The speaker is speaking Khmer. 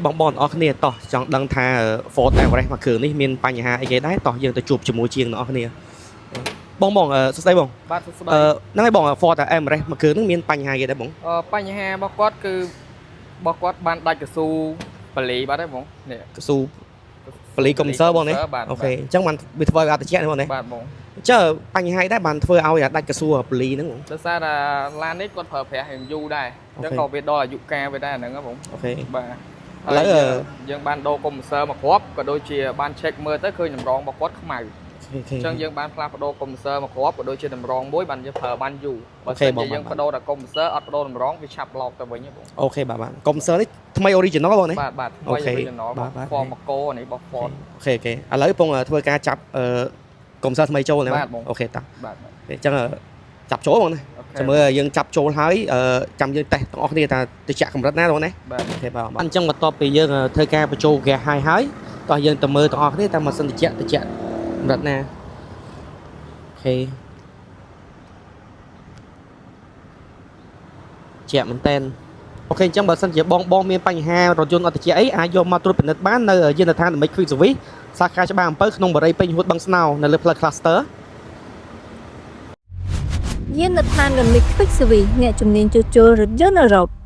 បងអស់គ្នាតោះចង់ដឹងថា Ford Everest មួយគ្រឿងនេះមានបញ្ហាអីគេដែរតោះយើងទៅជួបជាមួយជាងអ្នកនរគ្នាបងសួស្ដីបងបាទសួស្ដីហ្នឹងហើយបង Ford Everest មួយគ្រឿងហ្នឹងមានបញ្ហាអីគេដែរបងបញ្ហារបស់គាត់គឺរបស់គាត់បានដាច់កស៊ូបលីបាត់ហើយបងនេះកស៊ូបលីកុំសើបងនេះអូខេអញ្ចឹងបានវាធ្វើឲ្យអត់ត្រជាក់នេះបងនេះបាទបងចុះបញ្ហាអីដែរបានធ្វើឲ្យដាច់កស៊ូបលីហ្នឹងបងដោយសារតែឡាននេះគាត់ប្រើប្រាស់យ៉ាងយូរដែរអញ្ចឹងក៏វាដល់អាយុកាលវាដែរហ្នឹងបងអូខេបាទឥឡូវយើងបានដូរកុំព្យូទ័រមកគ្រាប់ក៏ដូចជាបាន check មើលទៅឃើញតម្រងរបស់គាត់ខ្មៅអញ្ចឹងយើងបានផ្លាស់ប្ដូរកុំព្យូទ័រមកគ្រាប់ក៏ដូចជាតម្រងមួយបានយើងប្រើបានយូរបើមិនជាយើងបដូរតែកុំព្យូទ័រអត់បដូរតម្រងវាឆាប់ឡោកទៅវិញបងអូខេបាទកុំព្យូទ័រនេះថ្មី original បងនេះបាទថ្មី original បង Ford Mako នេះរបស់ Ford អូខេឥឡូវពងធ្វើការចាប់កុំព្យូទ័រថ្មីចូលណាអូខេតាបាទអញ្ចឹងចាប់ចូលបងណាចាំមើលយើងចាប់ចូលហើយចាំយើងតេស្តទាំងអស់គ្នាថាតិចកម្រិតណាបងណាបាទអូខេបាទអញ្ចឹងបន្ទាប់ពីយើងធ្វើការបញ្ចូលហ្គាសហើយតោះយើងទៅមើលទាំងអស់គ្នាថាម៉ាស៊ីនតិចកម្រិតណាអូខេជាក់មែនតើអូខេអញ្ចឹងបើសិនជាបងមានបញ្ហារថយន្តអត់តិចអីអាចយកមកត្រួតពិនិត្យបាននៅយានដ្ឋាន Quick Service សាខាច្បារអំពៅក្នុងបរិយាពេញហួតបឹងស្នោនៅលើផ្លូវ Cluster យានដ្ឋាន Quick Service អ្នកជំនាញជួសជុលរថយន្តអឺរ៉ុប